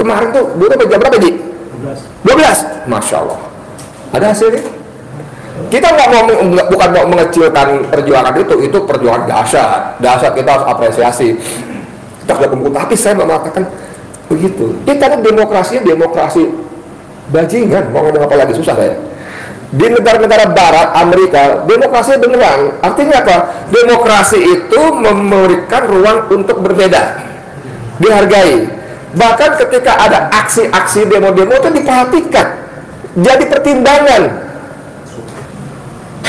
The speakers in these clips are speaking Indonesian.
kemarin tuh dulu jam berapa, Ji? 12. Masya Allah. Ada hasilnya. Kita bukan mau mengecilkan perjuangan itu perjuangan dahsyat kita harus apresiasi. Kita sudah kumpul, tapi saya mengatakan begitu. Kita kan demokrasi bajingan, mau ngomong apa lagi susah saya. Di negara-negara barat, Amerika, demokrasi beneran. Artinya apa? Demokrasi itu memberikan ruang untuk berbeda, dihargai. Bahkan ketika ada aksi-aksi demo-demo itu diperhatikan, jadi pertimbangan.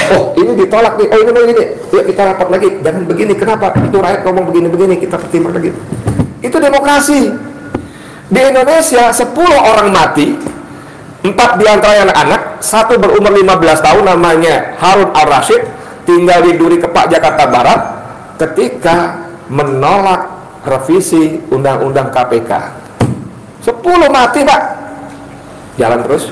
Oh ini ditolak nih, oh ini begini, yuk kita rapat lagi, jangan begini, kenapa? Itu rakyat ngomong begini-begini, kita pertimbangkan lagi. Itu demokrasi. Di Indonesia 10 orang mati, 4 diantaranya anak-anak, 1 berumur 15 tahun namanya Harun Al-Rashid, tinggal di Duri Kepak, Jakarta Barat, ketika menolak revisi Undang-Undang KPK. 10 mati, Pak. Jalan terus.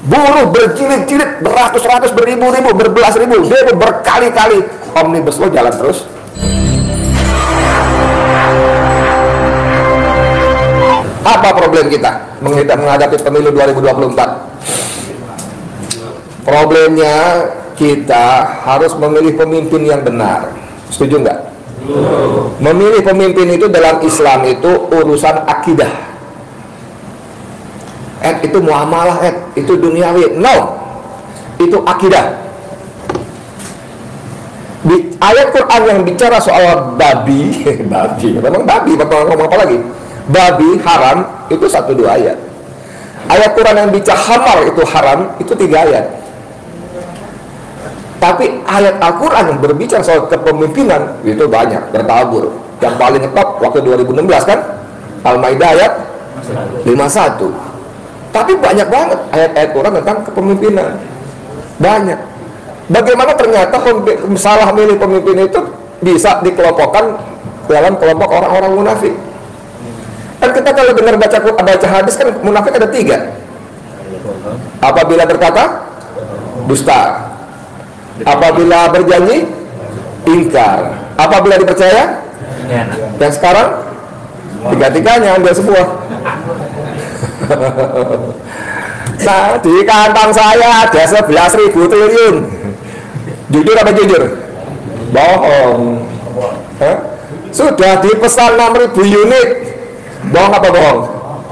Buruh berjilid-jilid, beratus-ratus, beribu-ribu, berbelas ribu, demo berkali-kali. Omnibus Law jalan terus. Apa problem kita menghadapi pemilu 2024? Problemnya kita harus memilih pemimpin yang benar. Setuju nggak? Memilih pemimpin itu dalam Islam itu urusan akidah. Itu muamalah, itu duniawi. No, itu akidah. Di ayat Quran yang bicara soal babi, memang babi, bapak ngomong apa lagi? Babi haram itu 1-2 ayat. Ayat Quran yang bicara khamar itu haram itu 3 ayat. Tapi ayat Al-Quran yang berbicara soal kepemimpinan itu banyak, bertabur. Yang paling top waktu 2016 kan Al-Maidah ayat 51. Tapi banyak banget ayat-ayat Quran tentang kepemimpinan. Banyak. Bagaimana ternyata salah milih pemimpin itu bisa dikelompokkan dalam kelompok orang-orang munafik. Kan kita kalau dengar baca hadis kan munafik ada 3. Apabila berkata dusta, apabila berjanji ingkar, apabila dipercaya dan sekarang 3-tiganya ambil semua. Nah di kantong saya ada 11.000 triliun. Jujur apa jujur? Bohong. Sudah dipesan 6.000 unit. Bohong apa bohong?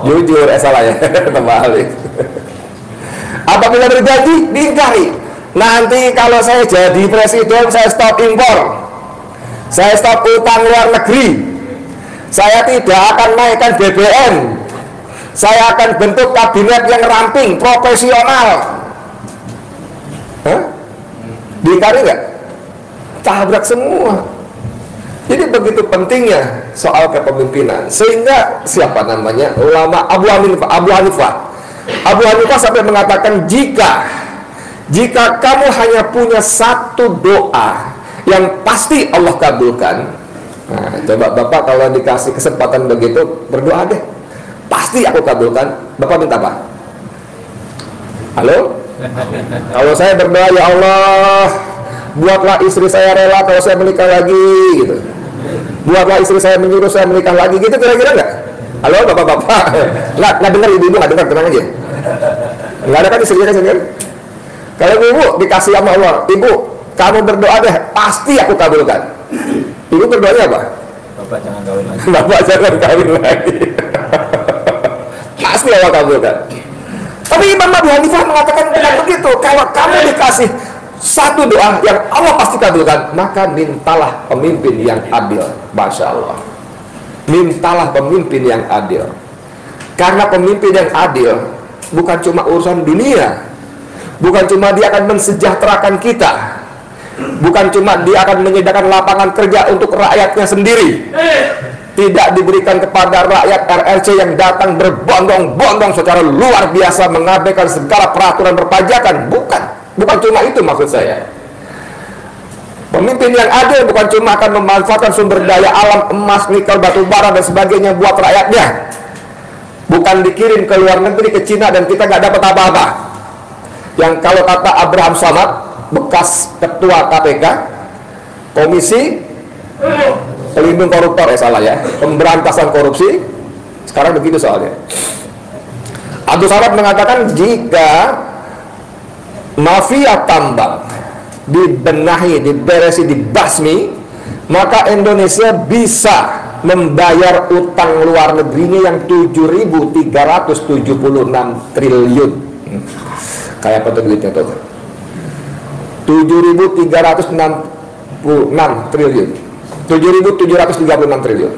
Jujur, salah ya. Terbalik. Apabila berjanji diingkari. Nanti kalau saya jadi presiden, saya stop impor, saya stop utang luar negeri, saya tidak akan naikkan BBM, saya akan bentuk kabinet yang ramping, profesional. Diingkari nggak? Tabrak semua. Jadi begitu pentingnya soal kepemimpinan, sehingga siapa namanya ulama Abu Hanifah sampai mengatakan jika kamu hanya punya 1 doa yang pasti Allah kabulkan. Nah, coba Bapak kalau dikasih kesempatan begitu berdoa deh, pasti aku kabulkan. Bapak minta apa? Halo? Kalau saya berdoa, ya Allah, buatlah istri saya rela kalau saya menikah lagi, gitu. Buatlah istri saya menyuruh saya menikah lagi, gitu kira-kira nggak? Halo bapak-bapak, nggak dengar ibu nggak dengar, tenang aja. Nggak ada kan istrinya kan sendiri. Kalau ibu dikasih sama Allah, ibu kamu berdoa deh, pasti aku kabulkan. Ibu berdoanya apa? Bapak jangan kawin lagi. Bapak jangan kawin lagi. Pasti Allah kabulkan. Tapi Imam Abu Hanifah mengatakan bukan begitu. Kalau kamu dikasih 1 doa yang Allah pasti kabulkan, maka mintalah pemimpin yang adil. Masya Allah. Mintalah pemimpin yang adil. Karena pemimpin yang adil bukan cuma urusan dunia, bukan cuma dia akan mensejahterakan kita, bukan cuma dia akan menyediakan lapangan kerja untuk rakyatnya sendiri, tidak diberikan kepada rakyat RRC yang datang berbondong-bondong secara luar biasa mengabaikan segala peraturan perpajakan. Bukan cuma itu maksud saya. Pemimpin yang adil bukan cuma akan memanfaatkan sumber daya alam, emas, nikel, batu bara dan sebagainya buat rakyatnya, bukan dikirim ke luar negeri, ke Cina dan kita nggak dapat apa-apa. Yang kalau kata Abraham Samad, bekas ketua KPK, Komisi Pelindung Koruptor, salah ya, pemberantasan korupsi, Sekarang begitu soalnya. Abdul Samad mengatakan jika mafia tambang dibenahi, diberesi, dibasmi, maka Indonesia bisa membayar utang luar negerinya yang 7.376 triliun. Kayak apa tuh duitnya tuh? 7.366 triliun. 7.736 triliun.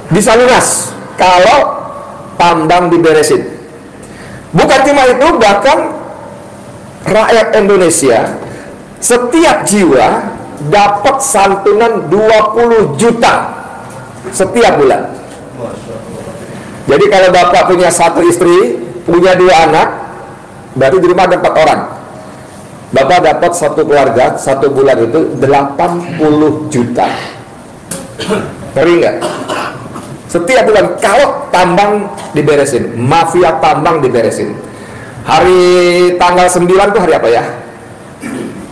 Bisa lunas kalau tambang diberesin. Bukan cuma itu, bahkan rakyat Indonesia setiap jiwa dapat santunan 20 juta setiap bulan. Jadi kalau bapak punya satu istri, punya 2 anak, berarti di rumah ada 4 orang. Bapak dapat satu keluarga satu bulan itu 80 juta. Ngeri nggak? Setiap bulan kalau tambang diberesin, mafia tambang diberesin. Hari tanggal 9 itu hari apa ya?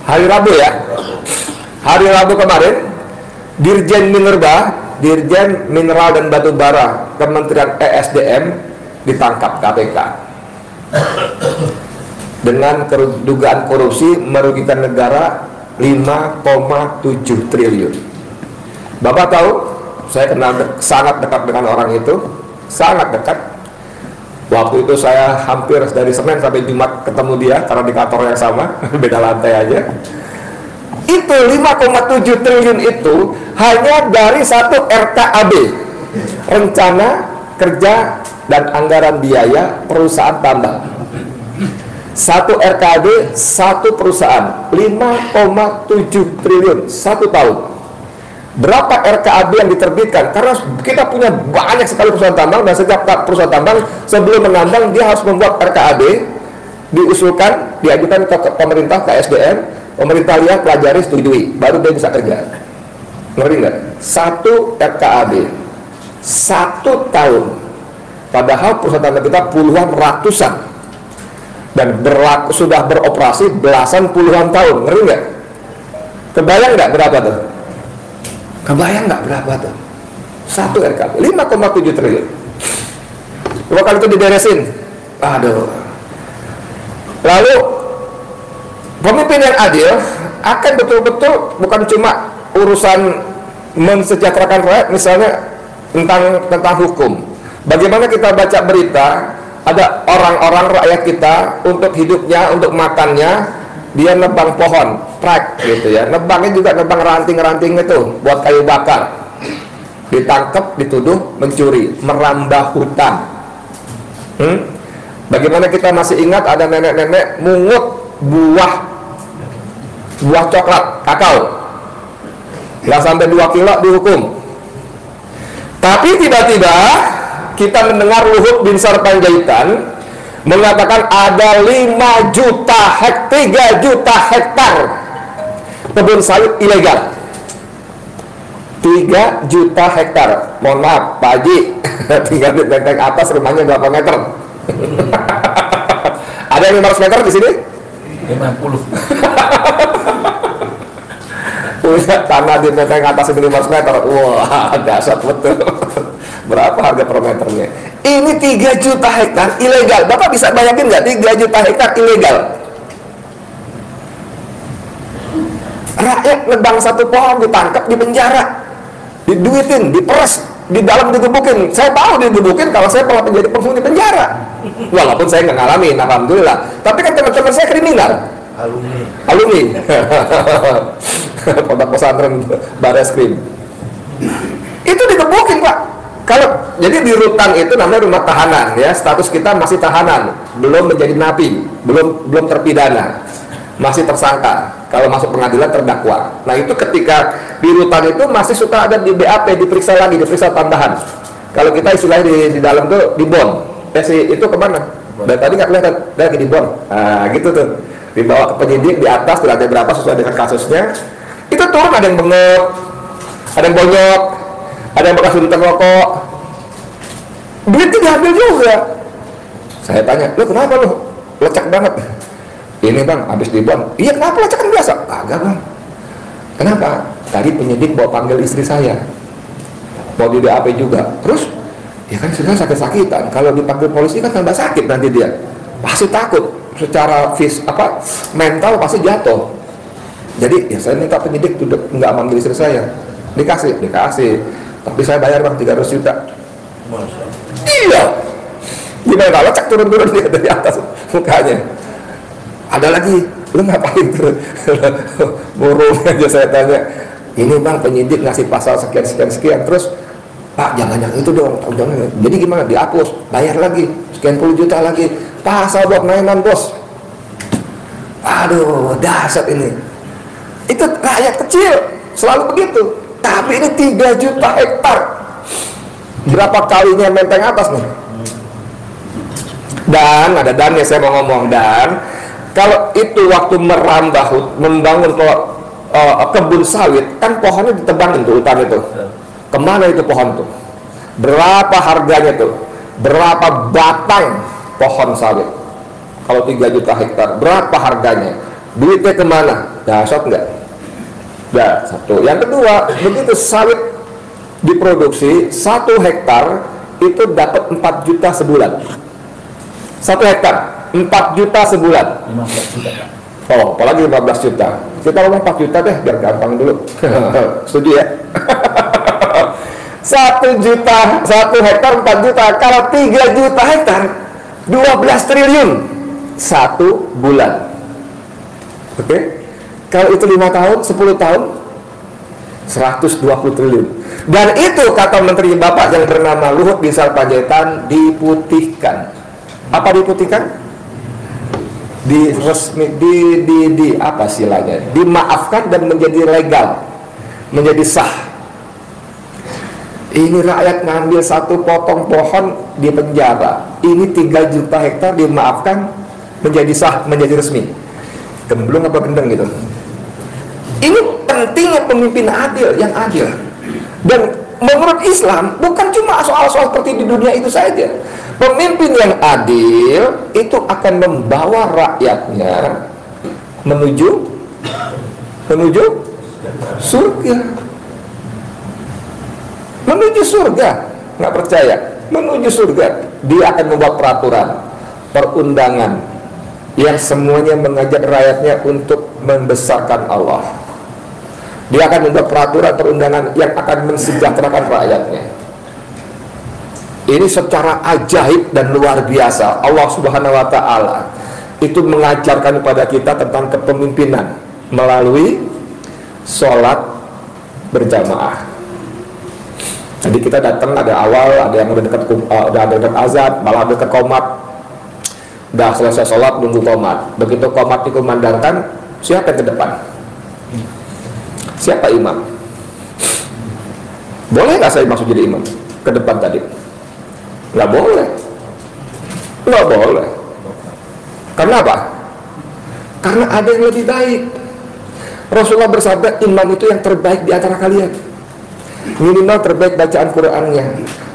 Hari Rabu ya. Hari Rabu kemarin, Dirjen Minerba, Dirjen Mineral dan Batu Bara, Kementerian ESDM ditangkap KPK dengan dugaan korupsi merugikan negara 5,7 triliun. Bapak tahu, saya kenal sangat dekat dengan orang itu, sangat dekat. Waktu itu saya hampir dari Senin sampai Jumat ketemu dia karena di kantor yang sama, beda lantai aja. Itu 5,7 triliun itu hanya dari satu RKAB, rencana kerja dan anggaran biaya perusahaan tambang. Satu RKAB, satu perusahaan, 5,7 triliun satu tahun. Berapa RKAB yang diterbitkan? Karena kita punya banyak sekali perusahaan tambang, dan setiap perusahaan tambang sebelum menambang dia harus membuat RKAB, diusulkan, diajukan ke pemerintah, ke SDM, pemerintah lihat, pelajari, setujui, baru dia bisa kerja. Ngerti nggak? Satu RKAB satu tahun, padahal perusahaan tambang kita puluhan, ratusan, dan sudah beroperasi belasan puluhan tahun. Ngerti nggak? Kebayang nggak berapa tuh? Kebayang nggak berapa tuh? Satu RKB 5,7 triliun. Coba kalau itu diberesin, aduh. Lalu pemimpin yang adil akan betul-betul bukan cuma urusan mensejahterakan rakyat, misalnya tentang hukum. Bagaimana kita baca berita, ada orang-orang rakyat kita untuk hidupnya, untuk makannya, dia nebang pohon, trek gitu ya. Nebangnya juga nebang ranting-ranting itu buat kayu bakar. Ditangkap, dituduh mencuri, merambah hutan. Bagaimana kita masih ingat ada nenek-nenek mungut buah coklat, kakao, nggak sampai 2 kilo dihukum. Tapi tiba-tiba kita mendengar Luhut Binsar Panjaitan mengatakan ada 3 juta hektar kebun sawit ilegal. 3 juta hektar. Mohon maaf, Pak Haji, tinggal di benteng atas, rumahnya berapa meter? Ada yang 500 meter di sini? 50. Punya tanah di benteng atas ini 500 meter. Wah, dahsyat betul. Berapa harga per meternya? Ini 3 juta hektar ilegal. Bapak bisa bayangin nggak 3 juta hektar ilegal? Rakyat nebang satu pohon ditangkap, di penjara, diduitin, diperes, di dalam digebukin. Saya tahu digebukin kalau saya pernah menjadi penghuni penjara. Walaupun saya nggak ngalamin, alhamdulillah. Tapi kan teman-teman saya kriminal. Alumni. Pondok pesantren Bareskrim. Itu digebukin, Pak. Jadi di rutan itu namanya rumah tahanan ya, status kita masih tahanan, belum menjadi napi, belum terpidana, masih tersangka. Kalau masuk pengadilan terdakwa. Nah itu ketika di rutan itu masih suka ada di BAP, diperiksa lagi, diperiksa tambahan. Kalau kita istilahnya di dalam tuh di bom. Itu kemana? Dari tadi nggak kelihatan, lagi di bom. Nah gitu tuh, dibawa ke penyidik di atas, di lantai berapa sesuai dengan kasusnya. Itu turun, ada yang bengok, ada yang bonyok, ada yang bekas suntikan rokok. Duitnya diambil juga. Saya tanya, lu kenapa lu? Lecek banget. Ini bang, habis dibon. Iya kenapa, lecekan biasa? Kagak bang. Kenapa? Tadi penyidik bawa panggil istri saya, mau di DAP juga. Terus Ya kan sudah sakit-sakitan. Kalau dipanggil polisi kan tambah sakit nanti dia. Pasti takut. Secara mental pasti jatuh. Jadi ya saya minta penyidik nggak manggil istri saya. Dikasih. Tapi saya bayar bang 300 juta. Iya. Gimana kalau cek turun-turun dia dari atas mukanya. Ada lagi, lu ngapain tuh? Burung aja saya tanya. Ini bang penyidik ngasih pasal sekian. Terus Pak jangan yang itu dong, jangan. Jadi gimana? Dihapus, bayar lagi, sekian puluh juta lagi. Pasal buat mainan bos. Aduh, dahsyat ini. Itu rakyat kecil, selalu begitu. Tapi ini 3 juta hektar. Berapa kalinya Menteng Atas nih? Dan ada dannya saya mau ngomong. Dan kalau itu waktu membangun kebun sawit, kan pohonnya ditebangin tuh hutan itu. Kemana itu pohon tuh? Berapa harganya tuh? Berapa batang pohon sawit? Kalau 3 juta hektar, berapa harganya? Duitnya kemana? Dahsyat nggak? Nah, satu. Yang kedua, begitu sawit diproduksi, 1 hektar itu dapat 4 juta sebulan. 1 hektar 4 juta sebulan. 15 juta. Oh, apalagi 15 juta. Kita ngomong 4 juta deh, biar gampang dulu. Setuju ya? 1 juta, 1 hektar 4 juta. Kalau 3 juta hektar 12 triliun 1 bulan. Oke? Kalau itu 5 tahun, 10 tahun 120 triliun. Dan itu kata Menteri Bapak yang bernama Luhut Binsar Panjaitan, diputihkan. Apa diputihkan? Apa silanya? Dimaafkan dan menjadi legal, menjadi sah. Ini rakyat ngambil 1 potong pohon di penjara. Ini 3 juta hektar dimaafkan, menjadi sah, menjadi resmi. Gemblung apa gendeng gitu. Ini pentingnya pemimpin adil, yang adil. Dan menurut Islam bukan cuma soal-soal seperti di dunia itu saja. Pemimpin yang adil itu akan membawa rakyatnya menuju surga. Menuju surga. Nggak percaya? Menuju surga. Dia akan membuat peraturan, perundangan yang semuanya mengajak rakyatnya untuk membesarkan Allah. Dia akan membuat peraturan perundangan yang akan mensejahterakan rakyatnya. Ini secara ajaib dan luar biasa. Allah Subhanahu wa ta'ala itu mengajarkan kepada kita tentang kepemimpinan melalui sholat berjamaah. Jadi kita datang, ada awal, ada yang udah dekat azan, malah dekat qomat. Udah selesai sholat, nunggu qomat. Begitu qomat dikumandangkan, siapa yang ke depan? Siapa imam? Boleh nggak saya masuk jadi imam ke depan tadi? Nggak boleh. Nggak boleh. Karena apa? Karena ada yang lebih baik. Rasulullah bersabda, imam itu yang terbaik di antara kalian. Minimal terbaik bacaan Qur'annya,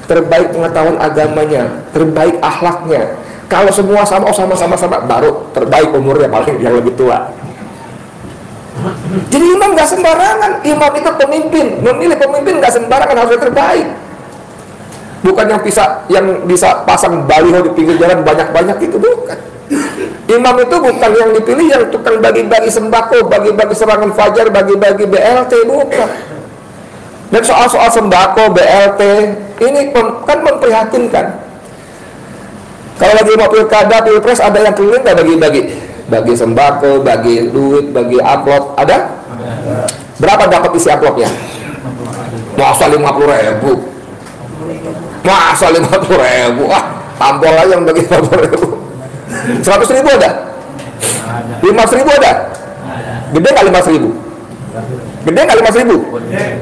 terbaik pengetahuan agamanya, terbaik akhlaknya. Kalau semua sama, baru terbaik umurnya, paling yang lebih tua. Jadi imam nggak sembarangan. Imam itu pemimpin, memilih pemimpin nggak sembarangan, harus yang terbaik. Bukan yang bisa pasang baliho di pinggir jalan banyak-banyak, itu bukan. Imam itu bukan yang dipilih yang tukang bagi-bagi sembako, bagi-bagi serangan fajar, bagi-bagi BLT, bukan. Dan soal-soal sembako, BLT ini kan memprihatinkan. Kalau lagi mau pilkada, pilpres, ada yang keliling nggak bagi-bagi? Bagi sembako, bagi duit, bagi amplop, ada? Berapa dapat isi amplopnya? Masa 50.000? Masa 50.000? Ah, tampol aja yang bagi 50.000. 100.000 ada? 50.000 ada? Gede nggak 50.000? Gede nggak 50.000?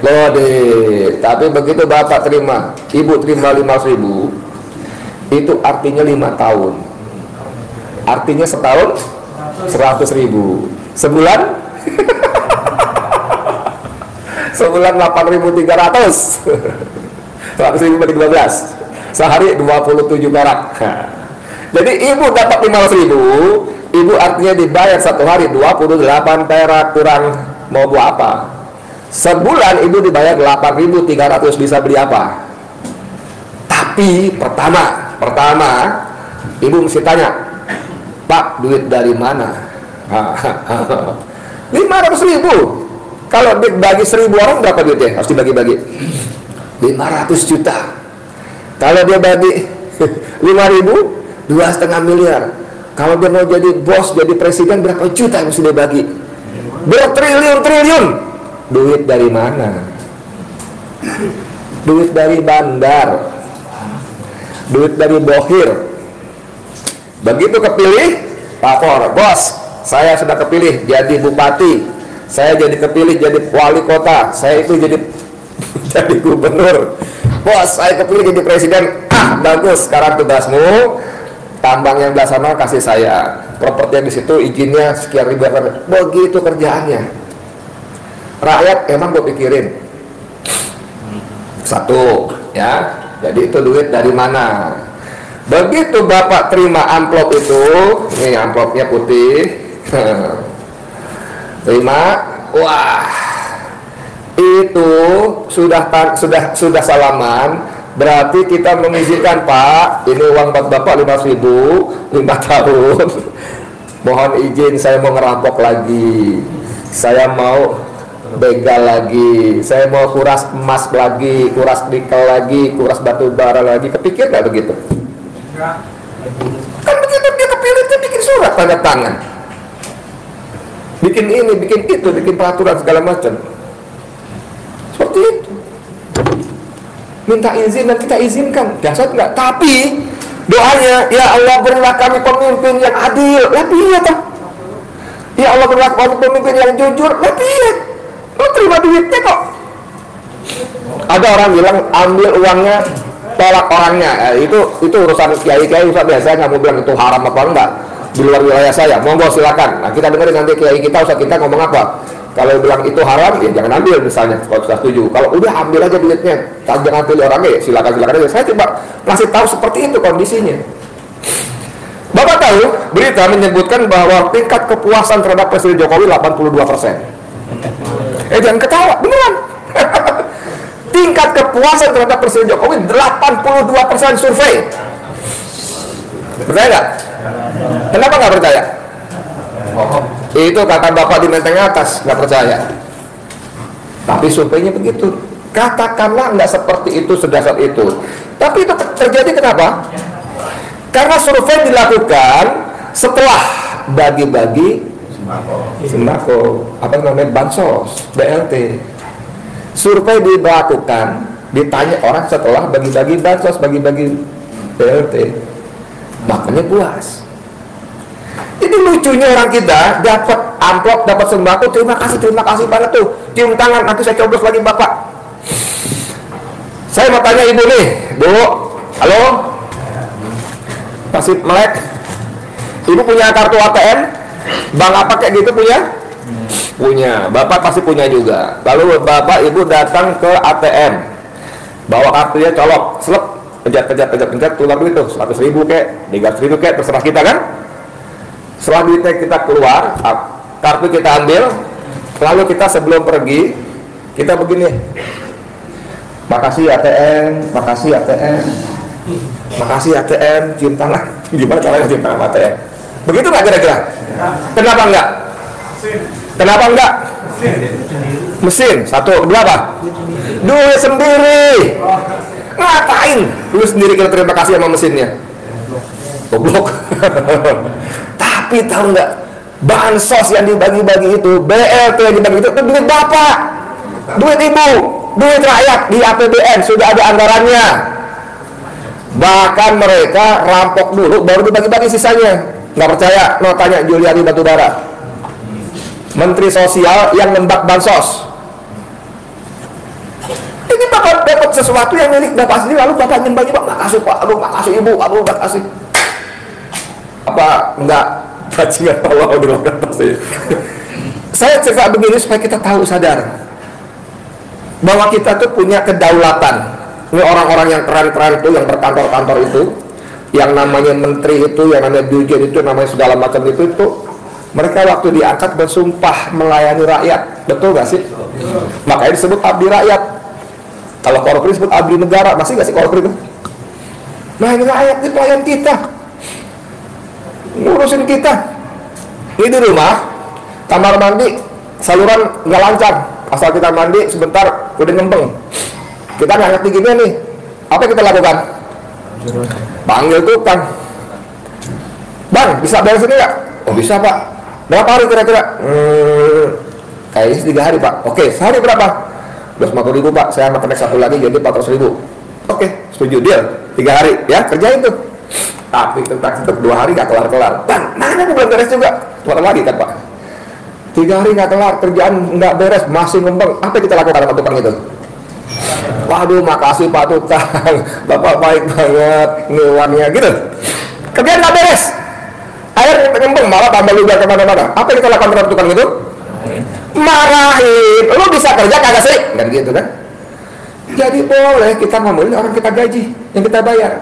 Loh deh, tapi begitu bapak terima, ibu terima 50.000, itu artinya 5 tahun. Artinya setahun 100.000. Sebulan? Sebulan 8.300. 100.000 bagi 12. Sehari 27 perak. Jadi ibu dapat 15.000, ibu artinya dibayar satu hari 28 perak, kurang mau buat apa? Sebulan ibu dibayar 8.300, bisa beli apa? Tapi Tapi pertama ibu mesti tanya, Pak, duit dari mana? 500.000. Kalau dibagi 1.000 orang berapa duitnya? Harus dibagi-bagi 500 juta. Kalau dia bagi 5.000, 2,5 miliar. Kalau dia mau jadi bos, jadi presiden, berapa juta yang mesti dia bagi? Bertriliun-triliun. Duit dari mana? Duit dari bandar, duit dari bohir. Begitu kepilih, lapor, bos, saya sudah kepilih jadi bupati, saya jadi kepilih jadi wali kota, saya itu jadi jadi gubernur, bos, saya kepilih jadi presiden. Bagus, sekarang tugasmu tambang yang belah sana kasih saya, properti yang di situ izinnya sekian ribu. Begitu kerjaannya. Rakyat emang gue pikirin satu, ya. Jadi itu duit dari mana? Begitu Bapak terima amplop itu, nih amplopnya putih, terima, wah, itu sudah salaman. Berarti kita mengizinkan, Pak, ini uang buat Bapak 5.000, 5 tahun. Mohon izin, saya mau ngerampok lagi, saya mau begal lagi, saya mau kuras emas lagi, kuras nikel lagi, kuras batu bara lagi. Kepikir nggak begitu? Kan begitu dia kepilih, dia bikin surat tanda tangan, bikin ini, bikin itu, bikin peraturan segala macam. Seperti itu. Minta izin dan kita izinkan, biasa nggak? Tapi doanya, ya Allah berilah kami pemimpin yang adil. Iya toh. Ya Allah berilah kami pemimpin yang jujur. Iya. Lo terima duitnya kok. Ada orang bilang ambil uangnya, tolak orangnya. Itu urusan kiai urusan biasa. Nggak mau bilang itu haram apa enggak, di luar wilayah saya. Monggo silakan. Nah, kita dengerin nanti kiai kita, usah kita ngomong apa. Kalau bilang itu haram, ya jangan ambil misalnya. Kalau sudah setuju, kalau udah ambil aja duitnya, jangan pilih orangnya, ya silakan aja. Saya coba ngasih tahu seperti itu kondisinya. Bapak tahu berita menyebutkan bahwa tingkat kepuasan terhadap Presiden Jokowi 82%. Jangan ketawa, beneran. Tingkat kepuasan terhadap Presiden Jokowi 82% survei. Percaya nggak? Kenapa nggak percaya? Itu kata Bapak di Menteng Atas, nggak percaya. Tapi surveinya begitu. Katakanlah nggak seperti itu, sedasar itu. Tapi itu terjadi kenapa? Karena survei dilakukan setelah bagi-bagi sembako, apa namanya, bansos, BLT. Survei dilakukan, ditanya orang setelah bagi-bagi bansos, bagi-bagi BLT, makanya puas. Jadi lucunya orang kita dapat amplop, dapat sembako, terima kasih banget tuh, cium tangan, nanti saya coblos lagi Bapak. Saya mau tanya ibu nih, Bu, halo, masih melek, ibu punya kartu ATM, bank apa kayak gitu punya? Punya, Bapak pasti punya juga. Lalu Bapak ibu datang ke ATM, bawa kartunya, colok, selep, pencet, tulang duit tuh 100.000 kek, 300.000 kek, terserah kita kan. Setelah duitnya kita keluar, kartu kita ambil, lalu kita sebelum pergi, kita begini, makasih ATM, cium tangan. Gimana caranya cium tangan ATM? Begitu nggak kira-kira? Kenapa enggak? Mesin. Satu, dua apa? Duit sendiri. Ngapain? Lu sendiri kita terima kasih sama mesinnya. Goblok. Tapi tahu nggak, bansos yang dibagi-bagi itu, BLT yang dibagi itu duit Bapak, duit Ibu, duit rakyat di APBN sudah ada anggarannya. Bahkan mereka rampok dulu baru dibagi-bagi sisanya. Nggak percaya? No, tanya Juliari Batubara, Menteri Sosial yang nembak bansos. Ini Bapak dapat sesuatu yang milik Bapak sendiri, lalu Bapak nyembagi, Pak, makasih Pak, aduh makasih Ibu, aduh makasih. Apa enggak? Bajingan Allah dilakukan pasti. Saya cerita begini supaya kita tahu, sadar bahwa kita tuh punya kedaulatan. Ini orang-orang yang keren-keren itu, yang berkantor-kantor itu, yang namanya menteri itu, yang namanya dirjen itu, namanya segala macam itu, mereka waktu diangkat bersumpah melayani rakyat. Betul gak sih? Makanya disebut abdi rakyat. Kalau korupsi disebut abdi negara. Masih gak sih korupsi itu? Nah ini ayat ini pelayan kita, ngurusin kita. Ini di rumah, kamar mandi, saluran nggak lancar, asal kita mandi sebentar udah ngembeng. Kita nggak ngerti gini nih, apa yang kita lakukan? Panggil tukang. Bang, bisa beres ini nggak? Oh bisa pak. Berapa hari kira-kira? Kayaknya 3 hari pak. Oke, sehari berapa? 250.000 pak. Saya akan satu lagi jadi 400.000. Oke, setuju, deal. 3 hari ya, kerjain tuh. Tapi tentang 2 hari gak kelar-kelar. Bang, mana belum beres juga? Cuma lagi kan pak. 3 hari gak kelar, kerjaan nggak beres, masih ngembang. Apa yang kita lakukan sama tukang itu? Waduh, makasih pak tukang, bapak baik banget, ngewannya gitu. Kerjaan nggak beres, air ngembang, malah tambah luber kemana-mana. Apa yang kita lakukan terhadap tukang itu? Marahin. Lu bisa kerja kagak sih? Kan gitu kan? Jadi boleh kita ngomongin orang kita gaji, yang kita bayar.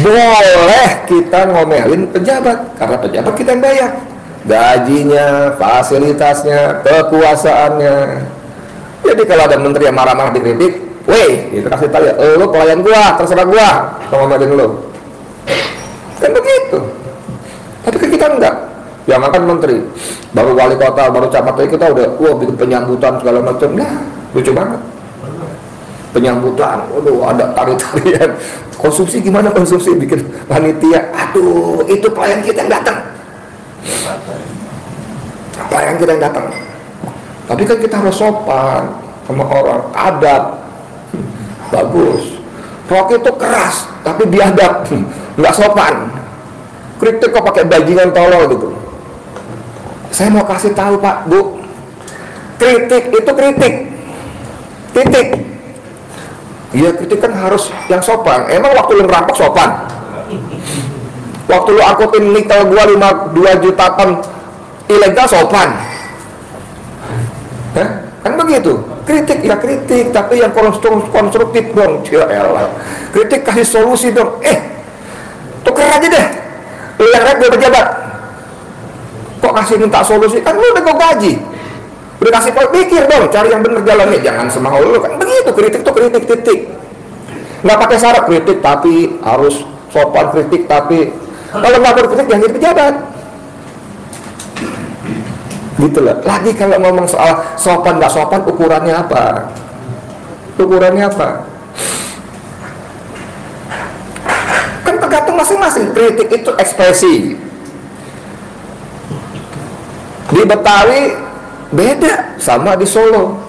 Boleh kita ngomelin pejabat, karena pejabat kita yang bayar. Gajinya, fasilitasnya, kekuasaannya. Jadi kalau ada menteri yang marah-marah dikritik, weh, itu kasih tahu ya, lu pelayan gua, terserah gua, ngomelin lu. Kan begitu. Tapi kan kita enggak. Yang akan menteri, baru wali kota, baru camat, kita udah, wah bikin penyambutan segala macam. Nah, lucu banget. Penyambutan, waduh ada tari-tarian. Konsumsi gimana konsumsi? Bikin panitia. Aduh, itu pelayan kita yang datang. Pelayan kita yang datang. Tapi kan kita harus sopan sama orang, adab. Bagus. Rocky itu keras, tapi biadab, nggak sopan. Kritik kok pakai bajingan tolol gitu. Saya mau kasih tahu Pak, Bu, kritik itu kritik. Titik. Iya, kritik kan harus yang sopan. Emang waktu lu ngerampok sopan? Waktu lu angkutin nikel gua 2 juta ton ilegal sopan? Hah? Kan begitu. Kritik ya kritik, tapi yang konstruktif dong. Ya elah. Kritik kasih solusi dong. Tuker aja deh. Lu yang rek gue pejabat. Kok kasih minta solusi? Kan lu udah gue gaji. Udah kasih pikir dong, cari yang bener jalannya. Jangan semau lu kan begitu. Kritik tuh kritik titik. Nggak pakai syarat kritik tapi harus sopan, kritik tapi kalau nggak berkritik jangan jadi pejabat. Gitu lah. Lagi kalau ngomong soal sopan nggak sopan, ukurannya apa? Ukurannya apa? Kan tergantung masing-masing. Kritik itu ekspresi. Di Betawi beda sama di Solo.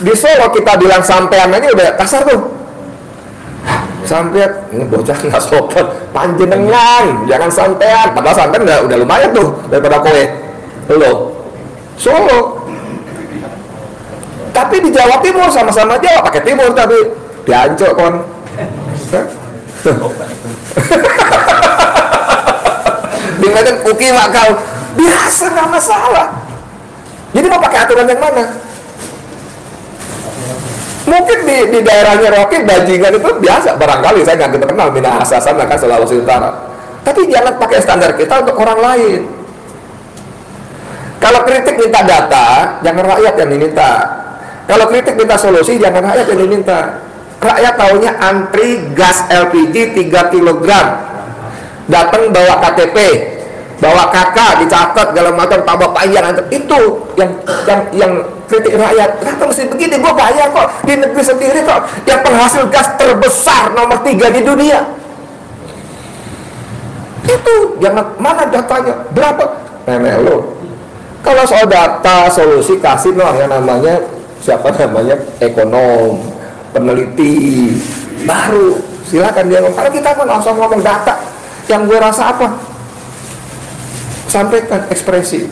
Di Solo kita bilang sampean aja udah kasar tuh. Sampean, ini bocah nggak sopan, panjenengan, jangan sampean. Padahal sampean udah lumayan tuh daripada kowe. Lo, Solo. Tapi di Jawa Timur sama-sama Jawa, pakai Timur tapi diancok kon. Di Medan uki makau biasa, nggak masalah. Jadi mau pakai aturan yang mana? Mungkin di daerahnya Rocky bajingan itu biasa, barangkali saya nggak kenal Minahasa sana kan Sulawesi Utara. Tapi jangan pakai standar kita untuk orang lain. Kalau kritik minta data, jangan rakyat yang diminta. Kalau kritik minta solusi, jangan rakyat yang diminta. Rakyat taunya antri gas LPG 3 kg, datang bawa KTP, bawa KK dicatat segala macam, tambah panjang. Itu yang kritik rakyat. Kenapa mesti begini? Gue bayar kok di negeri sendiri kok yang penghasil gas terbesar nomor 3 di dunia. Itu jangan, mana datanya berapa? Nenek lo. Kalau soal data solusi kasih yang namanya siapa namanya ekonom, peneliti, baru silakan dia ngomong. Kalau kita kan langsung ngomong data, yang gue rasa apa? Sampaikan ekspresi.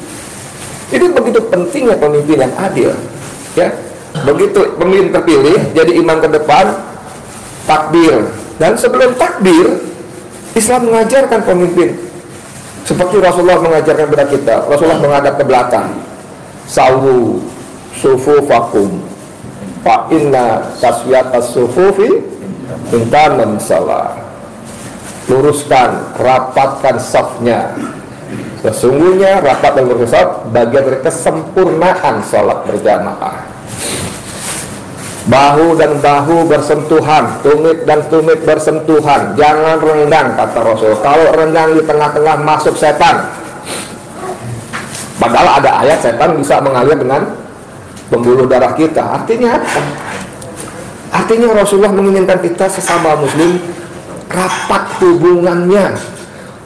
Ini begitu pentingnya pemimpin yang adil, ya. Begitu pemimpin terpilih jadi imam ke depan, takbir. Dan sebelum takbir, Islam mengajarkan pemimpin seperti Rasulullah mengajarkan kepada kita. Rasulullah menghadap ke belakang. Sawu sufufakum fa inna taswiyatas sufufi intanan salah. Luruskan, rapatkan safnya. Sesungguhnya rapat dan bersaf bagian dari kesempurnaan sholat berjamaah. Bahu dan bahu bersentuhan, tumit dan tumit bersentuhan, jangan renggang, kata Rasul. Kalau renggang di tengah-tengah masuk setan. Padahal ada ayat setan bisa mengalir dengan pembuluh darah kita. Artinya apa? Artinya Rasulullah menginginkan kita sesama muslim rapat hubungannya,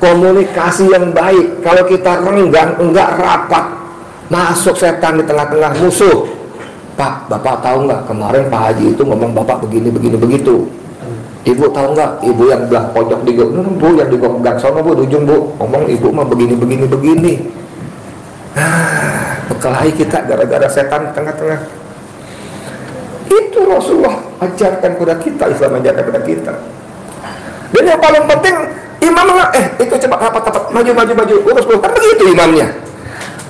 komunikasi yang baik. Kalau kita renggang, enggak rapat, masuk setan di tengah-tengah musuh. Pak, Bapak tahu nggak kemarin Pak Haji itu ngomong Bapak begini begitu. Ibu tahu nggak, Ibu yang belah pojok di Bu, yang di gang sono Bu, di ujung Bu, ngomong Ibu mah begini. Nah, berkelahi kita gara-gara setan di tengah-tengah. Itu Rasulullah ajarkan kepada kita, Islam ajarkan kepada kita. Dan yang paling penting, imam itu coba rapat, maju, urus, kan begitu imamnya.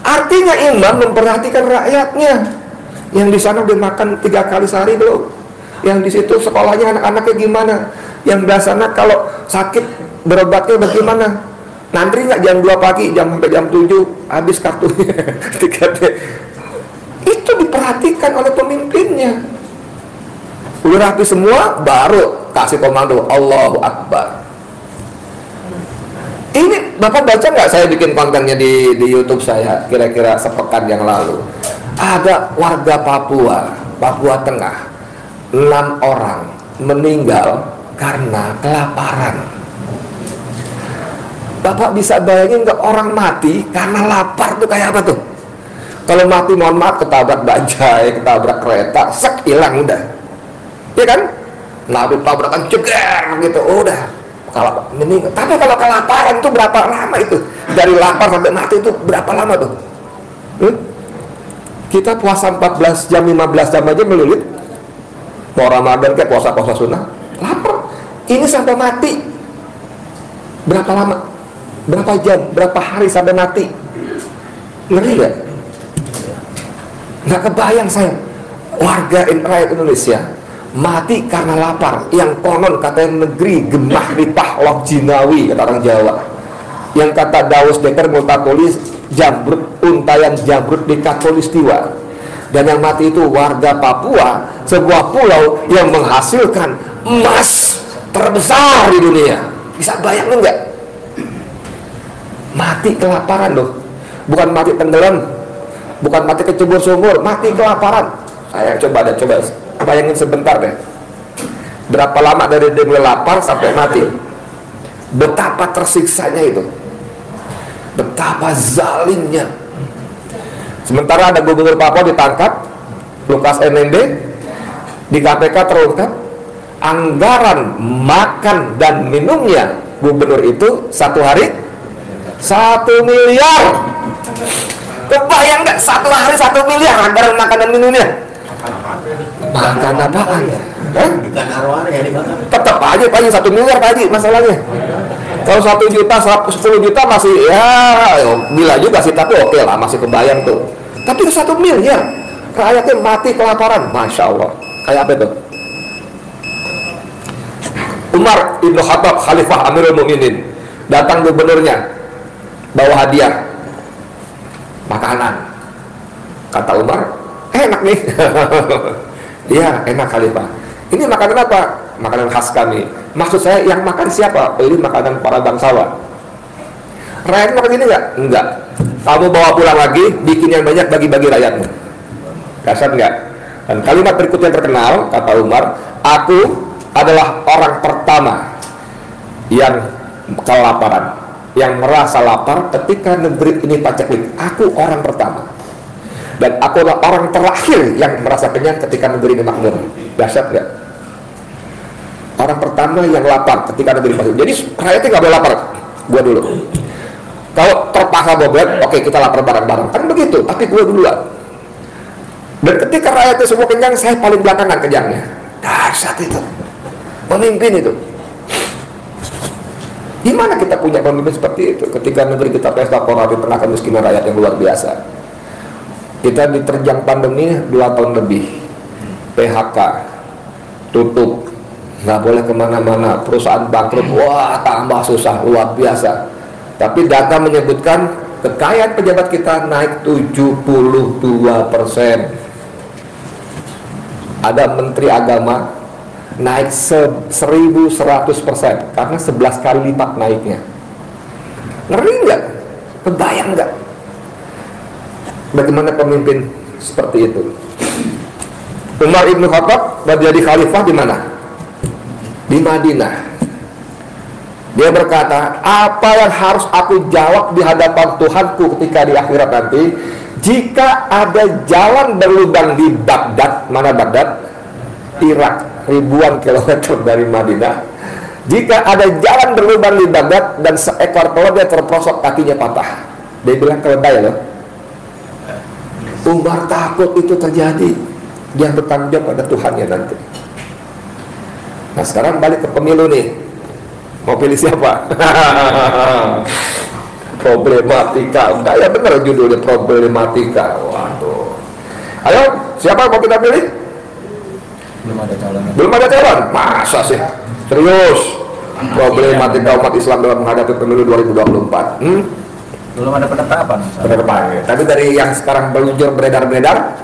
Artinya imam memperhatikan rakyatnya. Yang di sana udah makan 3 kali sehari belum? Yang di situ sekolahnya anak-anaknya gimana? Yang di sana kalau sakit berobatnya bagaimana? Ngantri nggak jam 2 pagi, sampai jam 7 habis kartunya, tiketnya. Itu diperhatikan oleh pemimpinnya. Udah rapi semua, baru kasih komando Allahu Akbar. Ini Bapak baca nggak saya bikin kontennya di YouTube saya kira-kira sepekan yang lalu? Ada warga Papua Tengah, 6 orang meninggal karena kelaparan. Bapak bisa bayangin nggak orang mati karena lapar tuh kayak apa tuh? Kalau mati mohon maaf ketabrak bajai, ketabrak kereta, sek hilang udah, ya kan? Nah, tabrakan ceger gitu, udah. Kalau meninggal. Tapi kalau kelaparan tuh berapa lama itu? Dari lapar sampai mati itu berapa lama tuh? Kita puasa 14 jam, 15 jam aja melilit. Mau Ramadan kayak puasa-puasa sunnah, lapar. Ini sampai mati berapa lama? Berapa jam? Berapa hari sampai mati? Ngeri gak? Nggak kebayang saya. Warga rakyat Indonesia mati karena lapar. Yang konon katanya negeri gemah ripah lok jinawi, kata orang Jawa. Yang kata Daus Deker Multapolis jambrut untayan jambrut di Katulistiwa. Dan yang mati itu warga Papua, sebuah pulau yang menghasilkan emas terbesar di dunia. Bisa bayangin nggak? Mati kelaparan loh, bukan mati tenggelam, bukan mati kecebur sumur, mati kelaparan. Saya coba bayangin sebentar deh, berapa lama dari dia mulai lapar sampai mati, betapa tersiksanya itu, betapa zalimnya. Sementara ada gubernur Papua ditangkap, Lukas NMB, di KPK terungkap anggaran makan dan minumnya gubernur itu satu hari 1 miliar. Kebayang nggak 1 hari 1 miliar anggaran makan dan minumnya? Makan apaan? Tetap aja Pak Haji 1 miliar Pak Haji masalahnya. Kalau 1 juta, 10 juta masih ya gila juga sih, tapi oke lah, masih kebayang tuh. Tapi 1 miliar rakyatnya mati kelaparan, Masya Allah. Kayak apa itu? Umar Ibn Khattab, Khalifah Amirul Mukminin, datang gubernurnya bawa hadiah makanan. Kata Umar, enak nih. Iya, enak Khalifah. Ini makanan apa? Makanan khas kami. Maksud saya yang makan siapa? Oh, ini makanan para bangsawan. Rakyat makan ini enggak? Enggak. Kamu bawa pulang lagi, bikin yang banyak, bagi-bagi rakyatmu. Kasar enggak? Dan kalimat berikutnya terkenal, kata Umar, aku adalah orang pertama yang kelaparan, yang merasa lapar ketika negeri ini paceklik. Aku orang pertama. Dan aku adalah orang terakhir yang merasa kenyang ketika negeri ini makmur. Dahsyat nggak? Orang pertama yang lapar ketika negeri makmur. Jadi rakyatnya nggak boleh lapar. Gua dulu. Kalau terpaksa bobot, oke kita lapar bareng-bareng. Kan begitu. Tapi gua duluan. Dan ketika rakyatnya semua kenyang, saya paling belakangan kenyangnya. Dahsyat itu. Pemimpin itu. Gimana kita punya pemimpin seperti itu ketika negeri kita pesta pora di tengah kemiskinan rakyat yang luar biasa? Kita diterjang pandemi 2 tahun lebih, PHK, tutup, nggak boleh kemana-mana, perusahaan bangkrut, wah tambah susah, luar biasa. Tapi data menyebutkan kekayaan pejabat kita naik 72%. ada menteri agama naik 1100% karena 11 kali lipat naiknya. Ngeri nggak? Kebayang nggak? Bagaimana pemimpin seperti itu? Umar ibn Khattab menjadi khalifah di mana? Di Madinah. Dia berkata, apa yang harus aku jawab di hadapan Tuhanku ketika di akhirat nanti? Jika ada jalan berlubang di Baghdad, mana Baghdad? Irak, ribuan kilometer dari Madinah. Jika ada jalan berlubang di Baghdad dan seekor keledai terprosok kakinya patah. Dia bilang keledai loh. Umar takut itu terjadi. Dia bertanggung jawab pada Tuhannya nanti. Nah sekarang balik ke pemilu nih. Mau pilih siapa? Problematika. Enggak ya, benar judulnya problematika. Waduh. Ayo, siapa mau kita pilih? Belum ada calon. Belum ada calon? Masa sih? Serius? Problematika umat Islam dalam menghadapi pemilu 2024. Belum ada penetapan. Penetapan. Tapi dari yang sekarang beluncur beredar-beredar,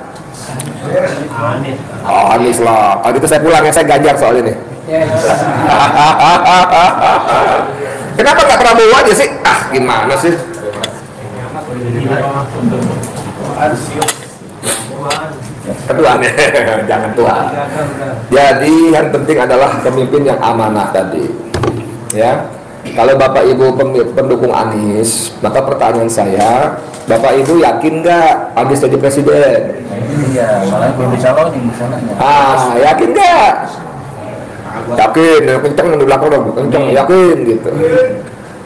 oh Anies lah. Kalau itu saya pulang ya, saya Ganjar soal ini. Kenapa nggak Prabowo aja sih? Ah gimana sih? Ketuaan ya, jangan Tuhan. Jadi yang penting adalah pemimpin yang amanah tadi. Ya, kalau Bapak Ibu pendukung Anies, maka pertanyaan saya, Bapak Ibu yakin nggak Anies jadi presiden? Iya, malah belum dicalonin di sana. Yakin nggak? Yakin, kenceng di belakang dong, kenceng, yakin gitu.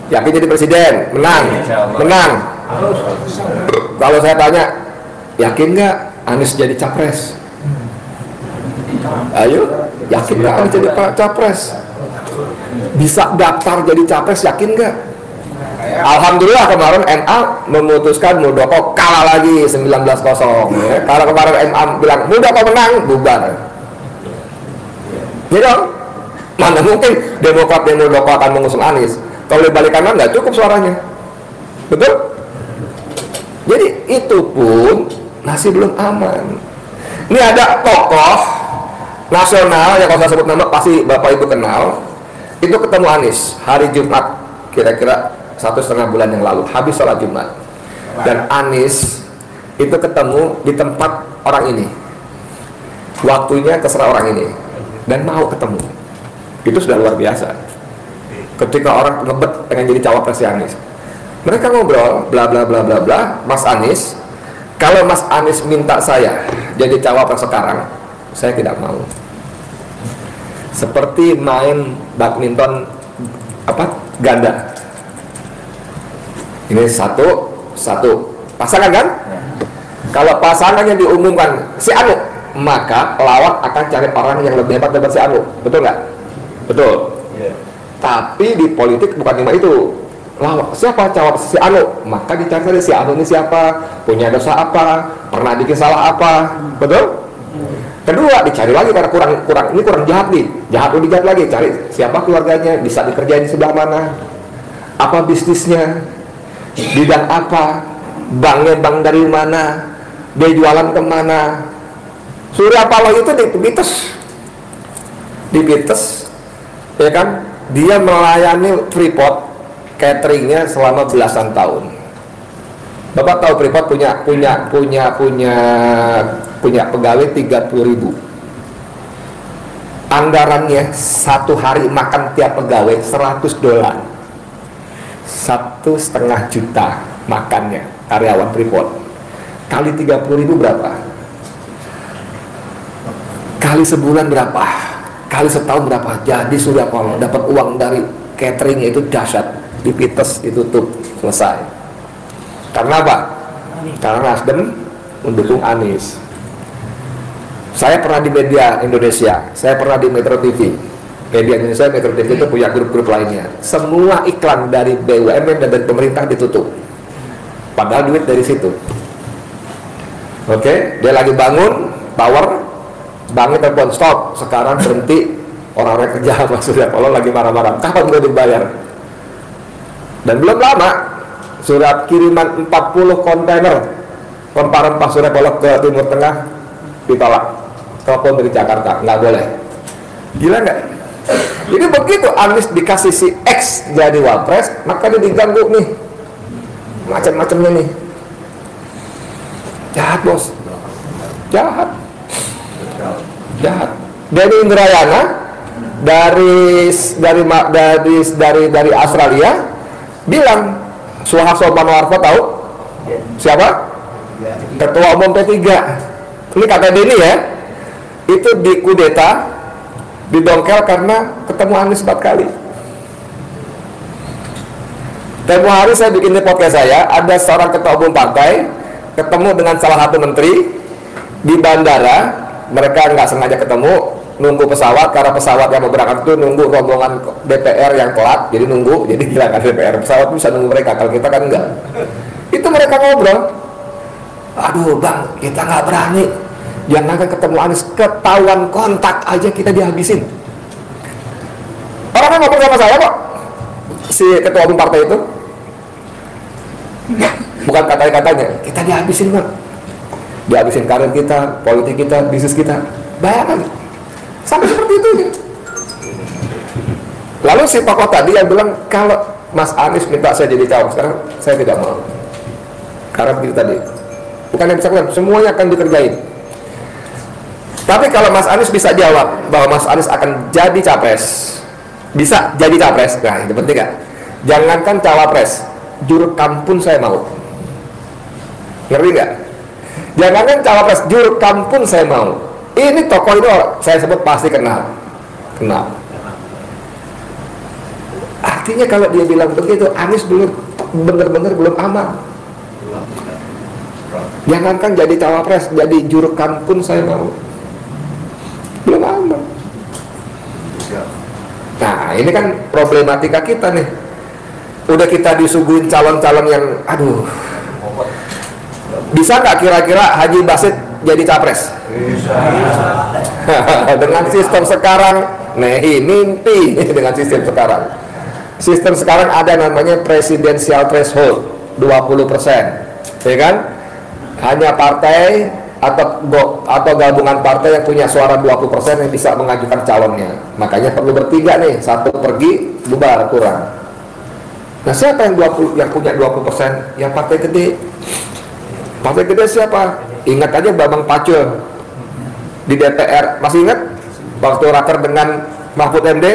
Yakin jadi presiden, menang. Kalau saya tanya, yakin nggak Anies jadi capres? Ayo, yakin nggak Anies jadi capres? Bisa daftar jadi capres, yakin nggak? Alhamdulillah kemarin MA memutuskan Muldoko kalah lagi 19-0 ya. Kalau kemarin MA bilang Muldoko menang, bubar. Ya dong? Mana mungkin Demokrat dan Muldoko akan mengusung Anies? Kalau dibalik kanan nggak cukup suaranya. Betul? Jadi itu pun masih belum aman. Ini ada tokoh nasional yang kalau saya sebut nama pasti Bapak Ibu kenal. Itu ketemu Anies hari Jumat kira-kira 1,5 bulan yang lalu habis sholat Jumat. Dan Anies itu ketemu di tempat orang ini. Waktunya terserah orang ini dan mau ketemu. Itu sudah luar biasa. Ketika orang ngebet pengen jadi cawapres Anies, mereka ngobrol bla bla bla bla bla. Mas Anies, kalau Mas Anies minta saya jadi cawapres sekarang, saya tidak mau. Seperti main badminton ganda. Ini satu pasangan kan? Kalau pasangannya diumumkan si Anu, maka pelawak akan cari orang yang lebih hebat daripada si Anu. Betul nggak? Betul. Tapi di politik bukan cuma itu. Lawak siapa cawapres si Anu, maka dicari si Anu ini siapa, punya dosa apa, pernah bikin salah apa. Betul? Kedua, dicari lagi karena kurang jahat nih. Jahat lagi, cari siapa keluarganya, bisa dikerjain di sebelah mana, apa bisnisnya, bidang apa, banknya bank dari mana, dia jualan kemana. Surya Paloh itu dipites, ya kan? Dia melayani Freeport cateringnya selama belasan tahun. Bapak tahu Freeport punya pegawai 30.000. Anggarannya satu hari makan tiap pegawai $100. 1,5 juta makannya karyawan Freeport. Kali 30.000 berapa? Kali sebulan berapa? Kali setahun berapa? Jadi Surya Paloh dapat uang dari cateringnya itu dahsyat. Dipites, ditutup, selesai. Karena apa? Karena Nasdem mendukung Anies. Saya pernah di media Indonesia, saya pernah di Metro TV. Media Indonesia, Metro TV itu punya grup-grup lainnya. Semua iklan dari BUMN dan dari pemerintah ditutup. Padahal duit dari situ. Oke, dia lagi bangun tower, banknya telepon stop, sekarang berhenti, orang-orang kerja sama Surya Paloh lagi marah-marah. Kapan gue dibayar? Dan belum lama surat kiriman 40 kontainer rempah-rempah Surya Paloh ke Timur Tengah ditolak. telepon dari Jakarta, nggak boleh. Gila nggak? Jadi begitu Anies dikasih si X jadi wapres, maka dia diganggu nih, macam-macamnya nih. Jahat bos, jahat. Denny Indrayana dari Australia bilang, Suharto Manoarfa tahu siapa? Ketua Umum P3. Ini kata Denny ya, itu dikudeta, didongkel karena ketemu Anies 4 kali. Tempo hari saya bikin di podcast saya, ada seorang ketua umum partai ketemu dengan salah satu menteri di bandara. Mereka nggak sengaja ketemu, nunggu pesawat, karena pesawat yang mau berangkat itu nunggu rombongan DPR yang telat, jadi nunggu, jadi gila kan DPR, pesawat bisa nunggu mereka, kalau kita kan enggak. Itu mereka ngobrol, aduh bang, kita nggak berani, jangan kan ketemu Anies, ketahuan kontak aja kita dihabisin. Orangnya ngobrol sama saya kok, si ketua umum partai itu, bukan katanya, kita dihabisin bang. Dihabisin karir kita, politik kita, bisnis kita. Bayangkan, sampai seperti itu. Lalu si tokoh tadi yang bilang, kalau Mas Anies minta saya jadi cawapres sekarang, saya tidak mau. Karena begitu tadi, bukan yang bisa kalian, semuanya akan dikerjain. Tapi kalau Mas Anies bisa jawab bahwa Mas Anies akan jadi capres, bisa jadi capres, nah itu penting gak? Jangankan cawapres, jurkam pun saya mau. Ngerti gak? Jangankan cawapres, jurkam pun saya mau. Ini tokoh ini saya sebut pasti kenal. Artinya kalau dia bilang begitu, Anies belum benar-benar belum aman. Jangankan jadi cawapres, jadi jurkam pun saya mau. Belum aman. Nah ini kan problematika kita nih. Udah kita disuguhin calon-calon yang aduh, bisa nggak kira-kira Haji Basit jadi capres? Bisa. Dengan sistem sekarang, mimpi dengan sistem sekarang. Sistem sekarang ada namanya presidensial threshold 20%, ya kan? Hanya partai atau gabungan partai yang punya suara 20% yang bisa mengajukan calonnya. Makanya perlu bertiga nih, satu pergi, bubar, kurang. Nah siapa yang punya 20%? Yang partai gede. Partai gede siapa? Ingat aja Bambang Pacul di DPR. Masih ingat? Waktu raker dengan Mahfud MD,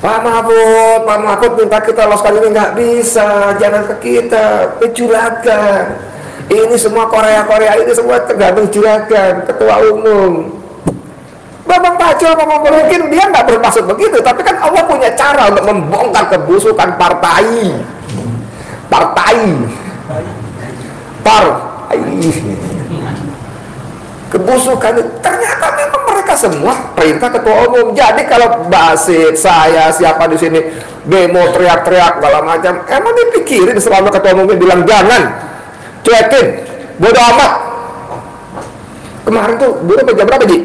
Pak Mahfud minta kita loskan ini, nggak bisa, jangan ke kita, juragan. Ini semua Korea ini semua tergantung juragan, ketua umum. Bambang Pacul mungkin dia nggak bermaksud begitu, tapi kan Allah punya cara untuk membongkar kebusukan partai. Kebusukan ternyata memang mereka semua perintah ketua umum. Jadi kalau Basit, saya, siapa di sini demo teriak-teriak segala macam, emang dipikirin selama ketua umumnya bilang jangan, cuekin, bodo amat. Kemarin tuh buruh jam berapa Ji?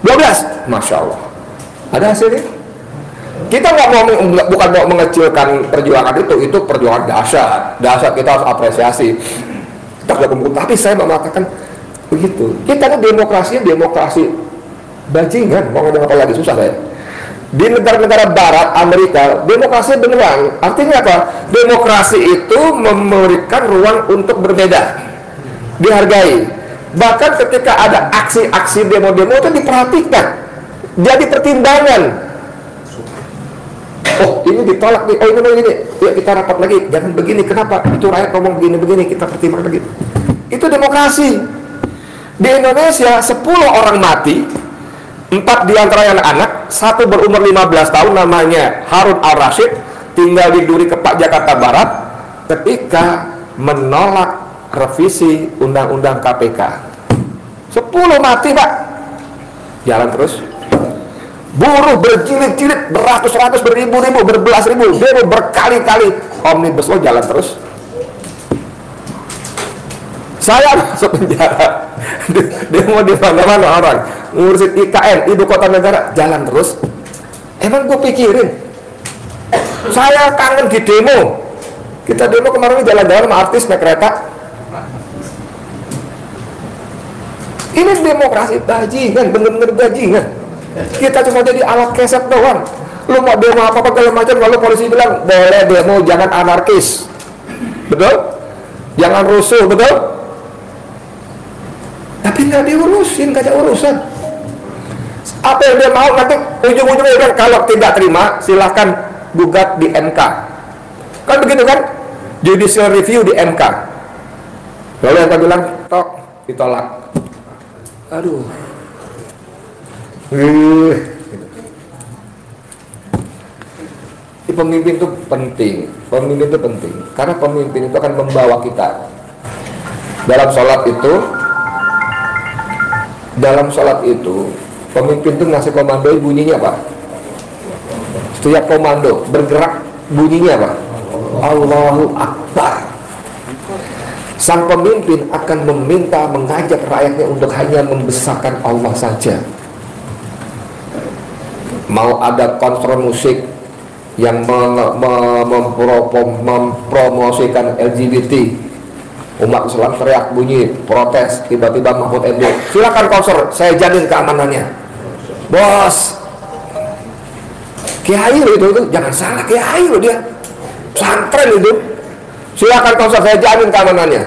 12. Masya Allah. Ada hasilnya. Kita bukan mau mengecilkan perjuangan itu perjuangan dahsyat kita harus apresiasi. Tapi saya mau mengatakan begitu. Kita ini demokrasi bajingan, mau ngomong apa lagi susah saya. Di negara-negara barat, Amerika, demokrasi beneran. Artinya apa? Demokrasi itu memberikan ruang untuk berbeda, dihargai. Bahkan ketika ada aksi-aksi demo-demo itu diperhatikan, jadi pertimbangan. Oh ini ditolak nih, oh ini, yuk kita rapat lagi, jangan begini, kenapa? Itu rakyat ngomong begini, kita pertimbangkan lagi. Itu demokrasi. Di Indonesia 10 orang mati, 4 diantaranya anak-anak, 1 berumur 15 tahun namanya Harun Al-Rashid, tinggal di Duri Kepak, Jakarta Barat, ketika menolak revisi undang-undang KPK. 10 mati Pak, jalan terus. Buruh berjilid-jilid, beratus-ratus, beribu-ribu, berbelas-ribu, demo berkali-kali, omnibus law jalan terus. Saya masuk penjara, demo di mana-mana orang, ngurusin IKN, ibu kota negara, jalan terus. Emang gue pikirin, saya kangen di demo. Kita demo kemarin jalan-jalan sama artis naik kereta. Ini demokrasi bajingan, bener-bener bajingan. Kita cuma jadi alat keset doang. Lu mau demo apa-apa segala macam, lalu polisi bilang boleh demo, jangan anarkis. Betul? Jangan rusuh, betul? Tapi nggak diurusin, nggak ada urusan. Apa yang dia mau nanti ujung-ujungnya bilang kalau tidak terima silahkan gugat di MK. Kan begitu kan? Judicial review di MK. Lalu yang dia bilang tok ditolak. Aduh. Pemimpin itu penting. Pemimpin itu penting karena pemimpin itu akan membawa kita. Dalam sholat itu pemimpin itu ngasih komando, bunyinya apa? Setiap komando bergerak bunyinya apa? Allahu Akbar. Sang pemimpin akan mengajak rakyatnya untuk hanya membesarkan Allah saja. Mau ada konser musik yang mempromosikan LGBT, umat Islam teriak bunyi protes, tiba-tiba Mahfud MD silakan konser, saya jamin keamanannya. Bos, kiai loh itu, jangan salah, kiai loh dia, pesantren itu, silakan konser, saya jamin keamanannya.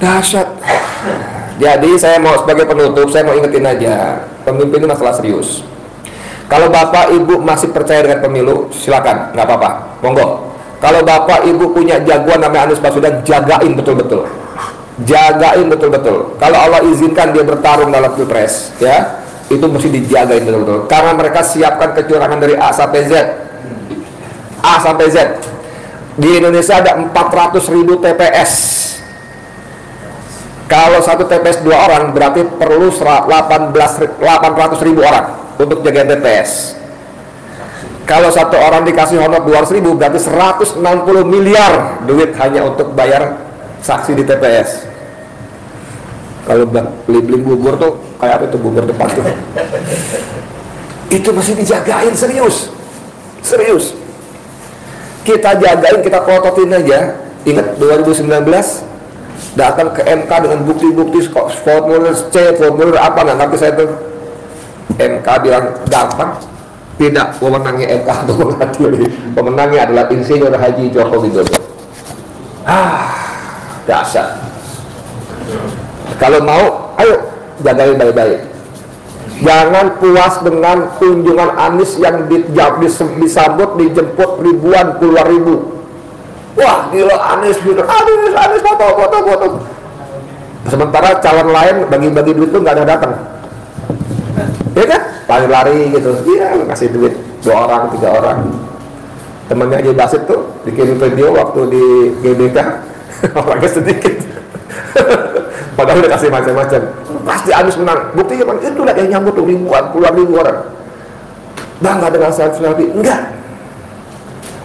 Dahsyat. Jadi saya mau sebagai penutup, saya mau ingetin aja, pemimpin ini masalah serius. Kalau bapak ibu masih percaya dengan pemilu, silakan, nggak apa-apa, monggo. Kalau bapak ibu punya jagoan namanya Anies Baswedan, jagain betul-betul, jagain betul-betul. Kalau Allah izinkan dia bertarung dalam pilpres, ya, itu mesti dijagain betul-betul. Karena mereka siapkan kecurangan dari A sampai Z. A sampai Z. Di Indonesia ada 400.000 TPS. Kalau satu TPS 2 orang, berarti perlu 800.000 orang untuk jaga TPS. Kalau satu orang dikasih honor 200.000, berarti 160 miliar duit hanya untuk bayar saksi di TPS. Kalau beli bubur tuh kayak apa itu, bubur depan tuh. Itu mesti dijagain serius. Serius. Kita jagain, kita pelototin aja. Ingat 2019 datang ke MK dengan bukti-bukti formulir C, formulir apa nggak ngerti saya tuh. MK bilang gampang, tidak, pemenangnya MK itu mengadili, pemenangnya adalah Insinyur Haji Joko Widodo. Dahsyat. Kalau mau, ayo jagain baik-baik. Jangan puas dengan kunjungan Anies yang disambut, dijemput ribuan, puluhan ribu. Wah, gila Anies gitu. Anies foto. Sementara calon lain bagi-bagi duit tuh nggak ada datang. Ya kan? Lari-lari gitu. Iya, kasih duit 2 orang, 3 orang. Temannya Haji Basit tuh bikin video waktu di GBK, orangnya sedikit. Padahal udah kasih macam-macam. Pasti Anies menang. Buktinya kan itulah yang nyambut tuh ribuan, puluhan ribu orang. Bangga dengan selfie. Enggak.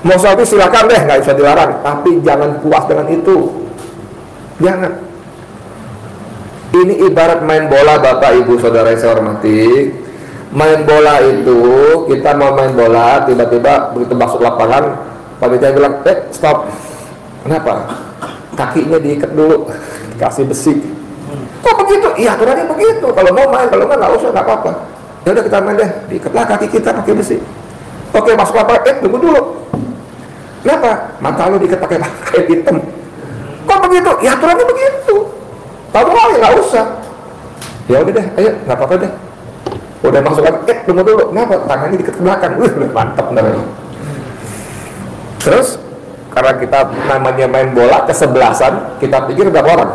Mau selfie silakan deh, nggak bisa dilarang. Tapi jangan puas dengan itu. Jangan. Ini ibarat main bola, Bapak Ibu Saudara yang saya hormati. Main bola itu, kita mau main bola, tiba-tiba begitu masuk lapangan, panitia bilang, stop. Kenapa? Kakinya diikat dulu, kasih besi. Kok begitu? Iya, aturannya begitu. Kalau mau main, kalau nggak usah, nggak apa-apa. Ya udah kita main deh, diikatlah kaki kita pakai besi. Oke, masuk lapangan, tunggu dulu. Kenapa? Mata lu diikat pakai kain hitam. Kok begitu? Ya aturannya begitu. Tahu ya nggak usah. Ya udah deh, ayo nggak apa-apa deh. Udah masuk lagi, tunggu dulu. Kenapa? Tangannya diikat ke belakang. Mantap namanya. Terus karena kita namanya main bola kesebelasan, kita pikir berapa orang?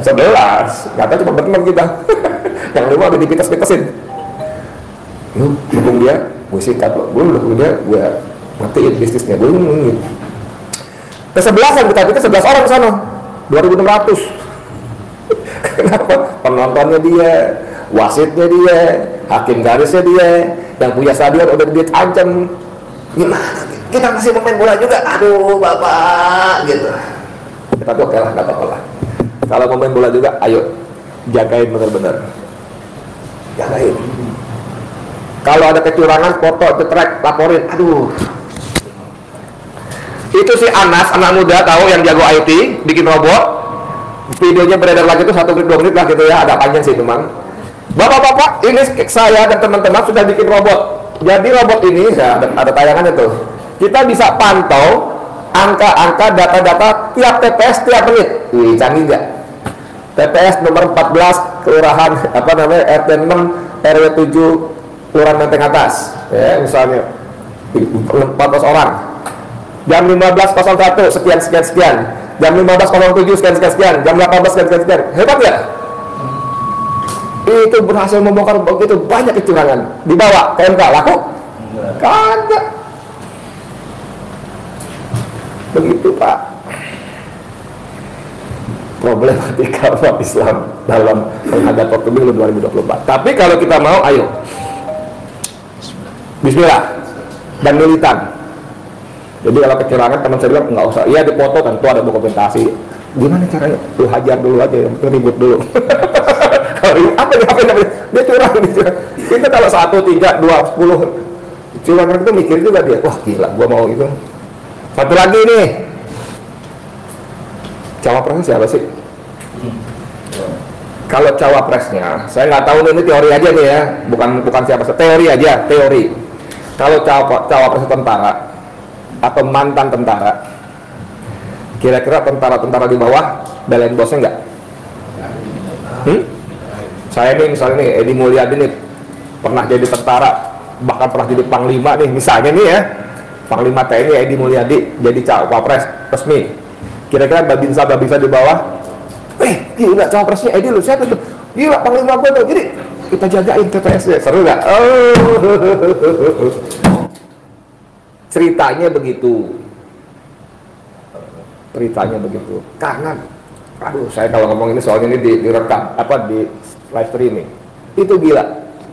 11. Nggak tahu cuma berteman kita. Yang 5 udah dipites-pitesin. Dukung dia, gue sikat loh. Gue dukung dia, gue matiin bisnisnya. Gue ngomongin. Kesebelasan kita pikir 11 orang ke sana. 2.600. Kenapa? Penontonnya dia, wasitnya dia, hakim garisnya dia, yang punya stadion udah diancam. Gimana? Kita masih main bola juga. Aduh bapak, gitu. Tapi oke lah, nggak apa-apa lah. Kalau mau main bola juga, ayo jagain benar-benar. Jagain. Kalau ada kecurangan, foto, cetrek, laporin. Aduh. Itu si Anas, anak muda tahu yang jago IT, bikin robot. videonya beredar lagi itu 1 menit 2 menit lah gitu ya, agak panjang sih teman. Bapak-bapak, ini saya dan teman-teman sudah bikin robot. Jadi robot ini ya, ada tayangannya tuh. Kita bisa pantau angka-angka data-data tiap TPS tiap menit. Wih, canggih nggak? TPS nomor 14 kelurahan apa namanya RT 6 RW 7 kelurahan Menteng Atas ya misalnya 14 orang jam 15.01 sekian sekian sekian, jam 15.07 sekian sekian sekian, jam 18 sekian sekian sekian. Hebat ya? Itu berhasil membongkar begitu banyak kecurangan. Dibawa ke MK, laku? Kagak. Begitu Pak problematika umat Islam dalam menghadapi pemilu 2024. Tapi kalau kita mau, ayo Bismillah dan militan. Jadi kalau kecurangan teman saya bilang nggak usah, iya dipoto tentu ada dokumentasi. Gimana caranya? Lu hajar dulu aja, yang ribut dulu. Kalau apa dia curang, kita kalau 1, 3, 2, 10 curang itu mikir juga dia, wah gila, gua mau itu. Satu lagi nih, cawapresnya siapa sih? Kalau cawapresnya, saya nggak tahu ini teori aja nih ya, bukan siapa, teori aja, teori. Kalau cawapres tentara atau mantan tentara, kira-kira tentara-tentara di bawah belain bosnya nggak? Saya nih misalnya nih Edi Mulyadi nih pernah jadi tentara, bahkan pernah jadi panglima nih misalnya nih ya, panglima TNI Edi Mulyadi jadi cawapres resmi. Kira-kira babinsa di bawah, gila cawapresnya Edi lu, siapa tuh? Gila panglima gue tuh, jadi kita jagain TPS-nya, seru gak? Ceritanya begitu. Karena, aduh saya kalau ngomong ini soalnya ini direkam, di live streaming. Itu gila.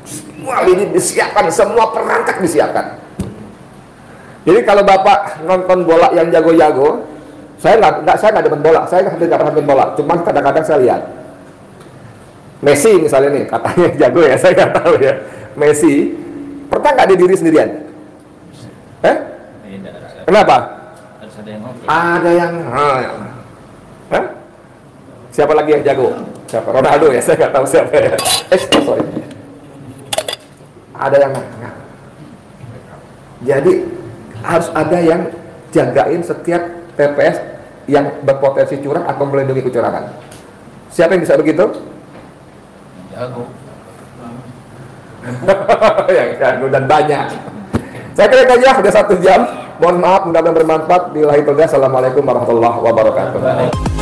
Semua ini disiapkan, semua perangkat disiapkan. Jadi kalau Bapak nonton bola yang jago-jago, saya nggak demen bola, saya nggak pernah nonton bola, cuman kadang-kadang saya lihat Messi misalnya nih, katanya jago ya, saya nggak tahu ya. Messi pernah nggak di diri sendirian? Kenapa? Ada yang siapa lagi yang jago? Siapa? Ronaldo ya, saya nggak tahu siapa ya. Sorry. Ada yang jadi harus ada yang jagain setiap TPS yang berpotensi curang atau melindungi kecurangan. Siapa yang bisa begitu? Jago. Yang jago dan banyak. Saya kira aja sudah 1 jam. Mohon maaf, mudah-mudahan bermanfaat. Billahi taufiq. Assalamualaikum warahmatullahi wabarakatuh.